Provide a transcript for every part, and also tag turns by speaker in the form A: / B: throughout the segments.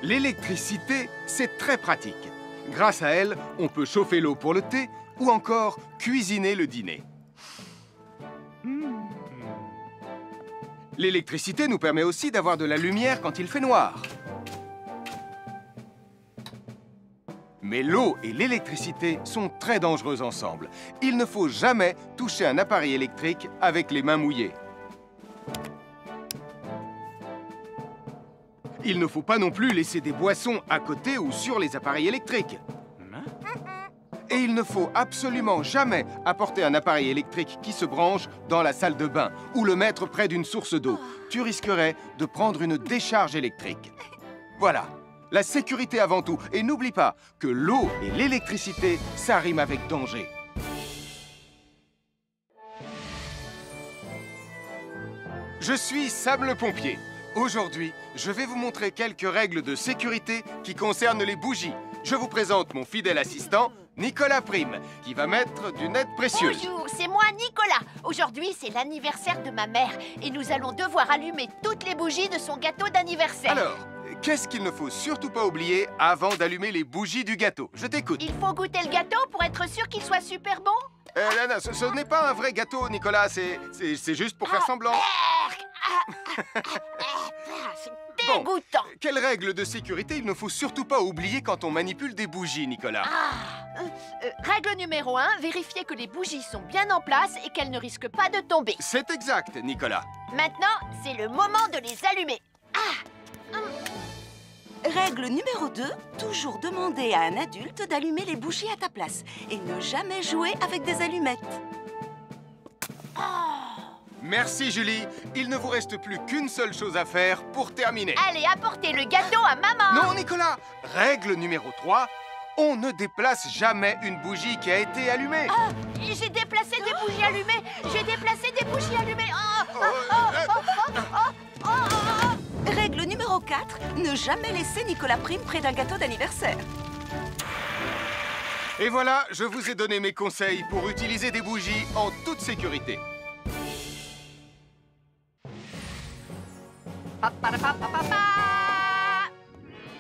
A: L'électricité, c'est très pratique. Grâce à elle, on peut chauffer l'eau pour le thé ou encore cuisiner le dîner. L'électricité nous permet aussi d'avoir de la lumière quand il fait noir. Mais l'eau et l'électricité sont très dangereux ensemble. Il ne faut jamais toucher un appareil électrique avec les mains mouillées. Il ne faut pas non plus laisser des boissons à côté ou sur les appareils électriques. Et il ne faut absolument jamais apporter un appareil électrique qui se branche dans la salle de bain ou le mettre près d'une source d'eau. Tu risquerais de prendre une décharge électrique. Voilà, la sécurité avant tout. Et n'oublie pas que l'eau et l'électricité, ça rime avec danger. Je suis Sam le pompier. Aujourd'hui, je vais vous montrer quelques règles de sécurité qui concernent les bougies. Je vous présente mon fidèle assistant, Nicolas Prime, qui va mettre d'une aide précieuse.
B: Bonjour, c'est moi Nicolas. Aujourd'hui, c'est l'anniversaire de ma mère et nous allons devoir allumer toutes les bougies de son gâteau d'anniversaire.
A: Alors, qu'est-ce qu'il ne faut surtout pas oublier avant d'allumer les bougies du gâteau? Je t'écoute.
B: Il faut goûter le gâteau pour être sûr qu'il soit super bon?
A: Non, ce n'est pas un vrai gâteau, Nicolas. C'est juste pour faire semblant.
B: C'est dégoûtant.
A: Quelles règles de sécurité il ne faut surtout pas oublier quand on manipule des bougies, Nicolas?
B: Règle numéro 1, vérifier que les bougies sont bien en place et qu'elles ne risquent pas de tomber.
A: C'est exact, Nicolas.
B: Maintenant, c'est le moment de les allumer.
C: Règle numéro 2, toujours demander à un adulte d'allumer les bougies à ta place et ne jamais jouer avec des allumettes.
A: Merci, Julie. Il ne vous reste plus qu'une seule chose à faire pour terminer.
B: Allez, apportez le gâteau à maman.
A: Non, Nicolas. Règle numéro 3, on ne déplace jamais une bougie qui a été allumée.
B: J'ai déplacé des bougies allumées. J'ai déplacé des bougies allumées.
C: Règle numéro 4, ne jamais laisser Nicolas Prime près d'un gâteau d'anniversaire.
A: Et voilà, je vous ai donné mes conseils pour utiliser des bougies en toute sécurité.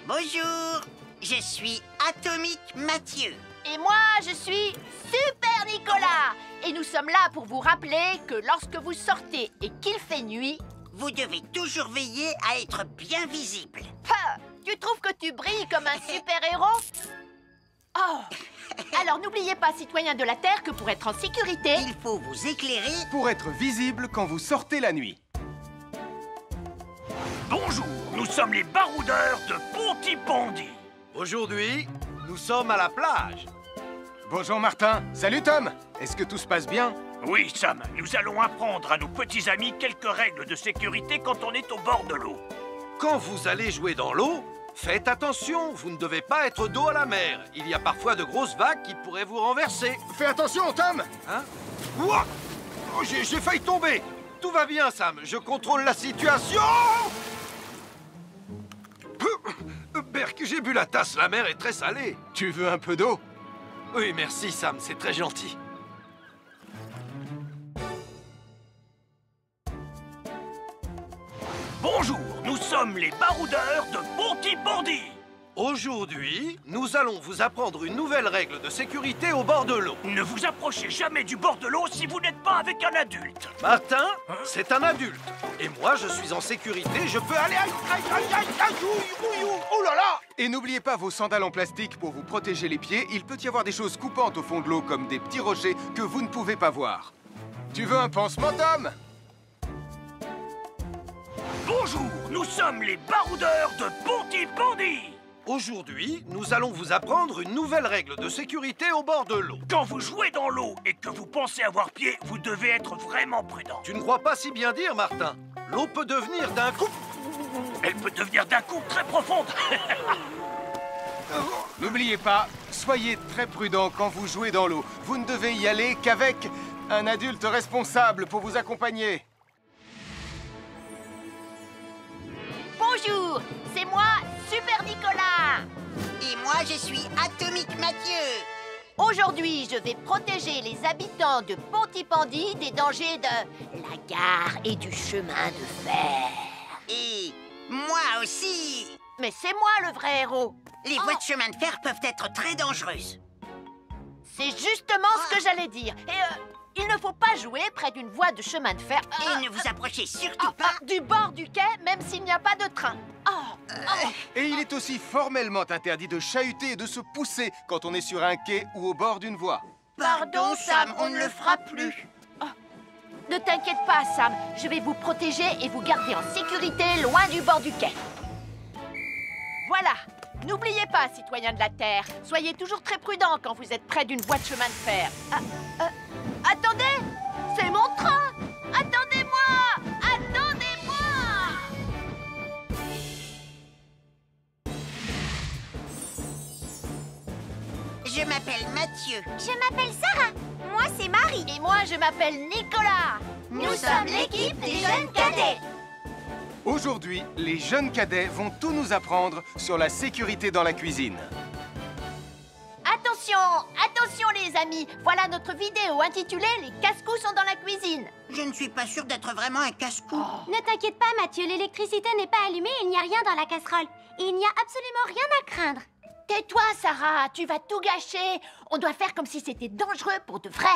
D: Bonjour, je suis Atomique Mathieu.
B: Et moi, je suis Super Nicolas. Et nous sommes là pour vous rappeler que lorsque vous sortez et qu'il fait nuit...
D: Vous devez toujours veiller à être bien visible.
B: Tu trouves que tu brilles comme un super-héros? Alors n'oubliez pas, citoyens de la Terre, que pour être en sécurité...
D: Il faut vous éclairer.
A: Pour être visible quand vous sortez la nuit.
E: Bonjour, nous sommes les baroudeurs de Pontypandy.
F: Aujourd'hui, nous sommes à la plage.
A: Bonjour Martin. Salut Tom. Est-ce que tout se passe bien?
E: Oui, Sam, nous allons apprendre à nos petits amis quelques règles de sécurité quand on est au bord de l'eau.
F: Quand vous allez jouer dans l'eau, faites attention, vous ne devez pas être dos à la mer. Il y a parfois de grosses vagues qui pourraient vous renverser.
A: Fais attention, Tom.
F: Hein? Ouah! Oh, j'ai failli tomber. Tout va bien, Sam, je contrôle la situation. Berk, j'ai bu la tasse, la mer est très salée.
A: Tu veux un peu d'eau?
F: Oui, merci, Sam, c'est très gentil.
E: Bonjour, nous sommes les baroudeurs de Pontypandy.
F: Aujourd'hui, nous allons vous apprendre une nouvelle règle de sécurité au bord de l'eau.
E: Ne vous approchez jamais du bord de l'eau si vous n'êtes pas avec un adulte.
F: Martin, c'est un adulte. Et moi, je suis en sécurité, je peux aller... Aïe, aïe, aïe, aïe, aïe, oh là là!
A: Et n'oubliez pas vos sandales en plastique pour vous protéger les pieds. Il peut y avoir des choses coupantes au fond de l'eau, comme des petits rochers que vous ne pouvez pas voir. Tu veux un pansement, Tom?
E: Bonjour, nous sommes les baroudeurs de Pontypandy.
F: Aujourd'hui, nous allons vous apprendre une nouvelle règle de sécurité au bord de l'eau.
E: Quand vous jouez dans l'eau et que vous pensez avoir pied, vous devez être vraiment prudent.
F: Tu ne crois pas si bien dire, Martin. L'eau peut devenir d'un coup...
E: Elle peut devenir d'un coup très profonde.
A: N'oubliez pas, soyez très prudent quand vous jouez dans l'eau. Vous ne devez y aller qu'avec un adulte responsable pour vous accompagner.
B: Bonjour, c'est moi, Super Nicolas.
D: Et moi, je suis Atomique Mathieu.
B: Aujourd'hui, je vais protéger les habitants de Pontypandy des dangers de la gare et du chemin de fer.
D: Et moi aussi.
B: Mais c'est moi le vrai héros.
D: Les voies de chemin de fer peuvent être très dangereuses.
B: C'est justement ce que j'allais dire. Et il ne faut pas jouer près d'une voie de chemin de fer.
D: Et ne vous approchez surtout pas.
B: Du bord du quai, même s'il n'y a pas de train.
A: Et il est aussi formellement interdit de chahuter et de se pousser quand on est sur un quai ou au bord d'une voie.
B: Pardon, Sam, on ne le fera plus. Ne t'inquiète pas, Sam. Je vais vous protéger et vous garder en sécurité loin du bord du quai. Voilà. N'oubliez pas, citoyens de la Terre, soyez toujours très prudents quand vous êtes près d'une voie de chemin de fer. Attendez! C'est mon train! Attendez-moi! Attendez-moi!
D: Je m'appelle Mathieu.
G: Je m'appelle Sarah. Moi, c'est Marie.
B: Et moi, je m'appelle Nicolas.
G: Nous sommes l'équipe des jeunes cadets.
A: Aujourd'hui, les jeunes cadets vont tout nous apprendre sur la sécurité dans la cuisine.
B: Attention! Attention, les amis! Voilà notre vidéo intitulée « Les casse-cou sont dans la cuisine ».
D: Je ne suis pas sûre d'être vraiment un casse-cou.
G: Ne t'inquiète pas, Mathieu, l'électricité n'est pas allumée et il n'y a rien dans la casserole. Il n'y a absolument rien à craindre.
B: Tais-toi, Sarah, tu vas tout gâcher. On doit faire comme si c'était dangereux pour de vrai.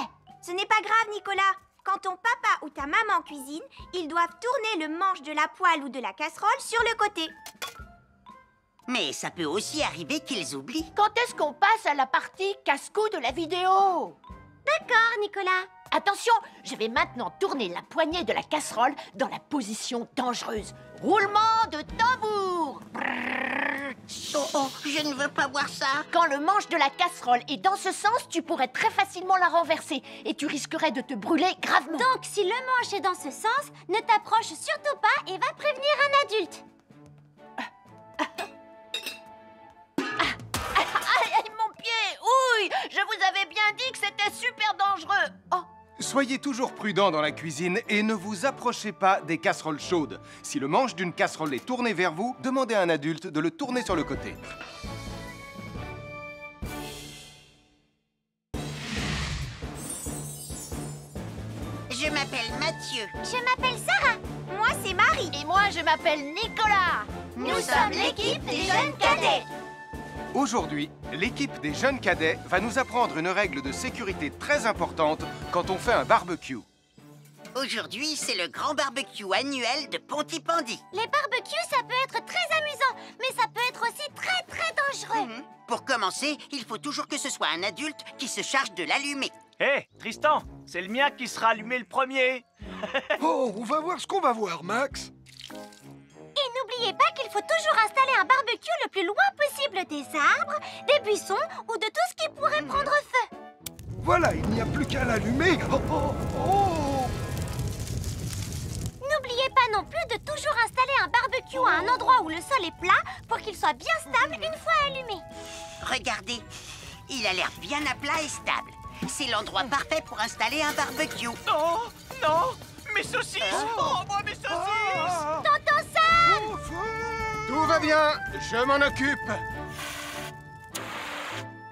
G: Ce n'est pas grave, Nicolas. Quand ton papa ou ta maman cuisine, ils doivent tourner le manche de la poêle ou de la casserole sur le côté.
D: Mais ça peut aussi arriver qu'ils oublient.
B: Quand est-ce qu'on passe à la partie casse-cou de la vidéo?
G: D'accord, Nicolas.
B: Attention, je vais maintenant tourner la poignée de la casserole dans la position dangereuse. Roulement de tambour.
D: Oh, je ne veux pas voir ça.
B: Quand le manche de la casserole est dans ce sens, tu pourrais très facilement la renverser et tu risquerais de te brûler gravement.
G: Donc, si le manche est dans ce sens, ne t'approche surtout pas et va prévenir un adulte.
B: Aïe, mon pied! Ouille! Je vous avais bien dit que c'était super dangereux. Oh!
A: Soyez toujours prudents dans la cuisine et ne vous approchez pas des casseroles chaudes. Si le manche d'une casserole est tourné vers vous, demandez à un adulte de le tourner sur le côté.
D: Je m'appelle Mathieu.
G: Je m'appelle Sarah. Moi, c'est Marie.
B: Et moi, je m'appelle Nicolas.
G: Nous sommes l'équipe des jeunes cadets.
A: Aujourd'hui, l'équipe des jeunes cadets va nous apprendre une règle de sécurité très importante quand on fait un barbecue.
D: Aujourd'hui, c'est le grand barbecue annuel de Pontypandy.
G: Les barbecues, ça peut être très amusant, mais ça peut être aussi très, très dangereux.
D: Pour commencer, il faut toujours que ce soit un adulte qui se charge de l'allumer.
E: Hé, Tristan, c'est le mien qui sera allumé le premier.
H: Oh, on va voir ce qu'on va voir, Max.
G: Et n'oubliez pas qu'il faut toujours installer un barbecue le plus loin possible des arbres, des buissons ou de tout ce qui pourrait prendre feu.
H: Voilà, il n'y a plus qu'à l'allumer. Oh, oh, oh.
G: N'oubliez pas non plus de toujours installer un barbecue à un endroit où le sol est plat pour qu'il soit bien stable une fois allumé.
D: Regardez, il a l'air bien à plat et stable. C'est l'endroit parfait pour installer un barbecue.
E: Non, non, mes saucisses. Oh, moi, mes saucisses.
G: Tonton Sam!
A: Tout va bien, je m'en occupe.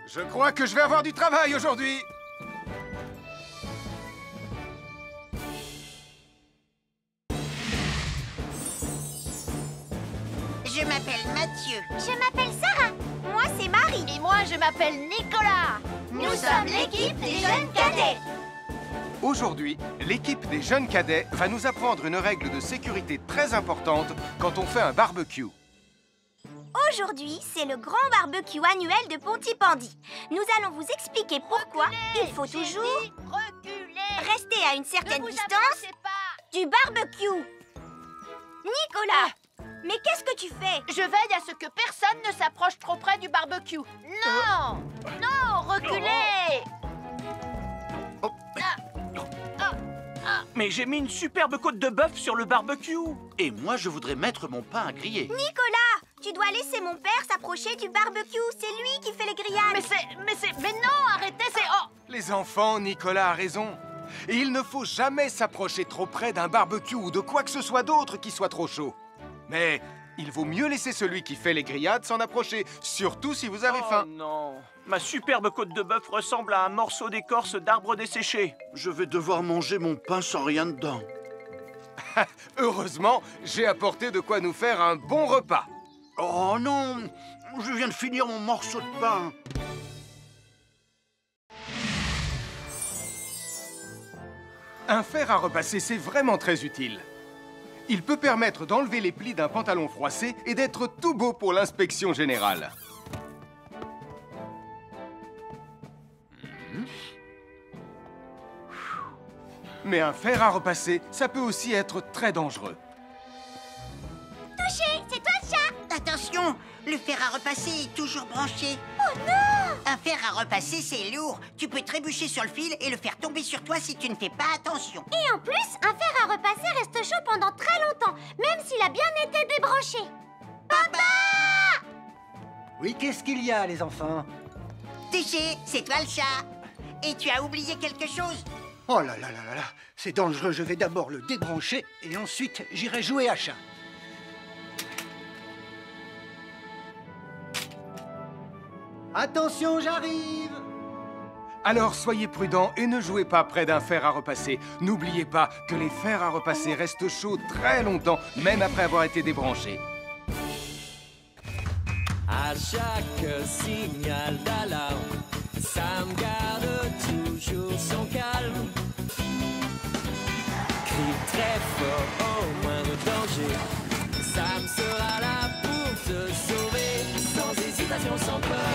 A: Je crois que je vais avoir du travail aujourd'hui.
D: Je m'appelle Mathieu.
G: Je m'appelle Sarah. Moi, c'est Marie.
B: Et moi, je m'appelle Nicolas.
G: Nous sommes l'équipe des jeunes cadets.
A: Aujourd'hui, l'équipe des jeunes cadets va nous apprendre une règle de sécurité très importante quand on fait un barbecue.
G: Aujourd'hui, c'est le grand barbecue annuel de Pontypandy. Nous allons vous expliquer pourquoi il faut toujours
B: Reculez.
G: rester à une certaine
B: Ne vous
G: distance
B: approchez pas.
G: du barbecue. Nicolas, mais qu'est-ce que tu fais?
B: Je veille à ce que personne ne s'approche trop près du barbecue. Non! Non, reculez!
E: Mais j'ai mis une superbe côte de bœuf sur le barbecue.
I: Et moi, je voudrais mettre mon pain à griller.
G: Nicolas, tu dois laisser mon père s'approcher du barbecue. C'est lui qui fait les grillades.
B: Mais non, arrêtez, c'est... Oh!
A: Les enfants, Nicolas a raison. Et il ne faut jamais s'approcher trop près d'un barbecue ou de quoi que ce soit d'autre qui soit trop chaud. Mais il vaut mieux laisser celui qui fait les grillades s'en approcher, surtout si vous avez faim.
E: Oh non, ma superbe côte de bœuf ressemble à un morceau d'écorce d'arbre desséché.
I: Je vais devoir manger mon pain sans rien dedans.
A: Heureusement, j'ai apporté de quoi nous faire un bon repas.
I: Oh non, je viens de finir mon morceau de pain.
A: Un fer à repasser, c'est vraiment très utile. Il peut permettre d'enlever les plis d'un pantalon froissé et d'être tout beau pour l'inspection générale. Mais un fer à repasser, ça peut aussi être très dangereux.
G: Touché, c'est toi le chat.
D: Attention, le fer à repasser est toujours branché.
G: Oh non!
D: Un fer à repasser, c'est lourd. Tu peux trébucher sur le fil et le faire tomber sur toi si tu ne fais pas attention.
G: Et en plus, un fer à repasser reste chaud pendant très longtemps, même s'il a bien été débranché. Papa!
J: Oui, qu'est-ce qu'il y a, les enfants?
D: Touché, c'est toi le chat. Et tu as oublié quelque chose?
J: Oh là là là là là, c'est dangereux, je vais d'abord le débrancher et ensuite j'irai jouer à chat. Attention, j'arrive!
A: Alors soyez prudents et ne jouez pas près d'un fer à repasser. N'oubliez pas que les fers à repasser restent chauds très longtemps, même après avoir été débranchés.
K: À chaque signal d'alarme, Sam garde toujours son calme. Crie très fort au moindre danger. Sam sera là pour te sauver, sans hésitation, sans peur.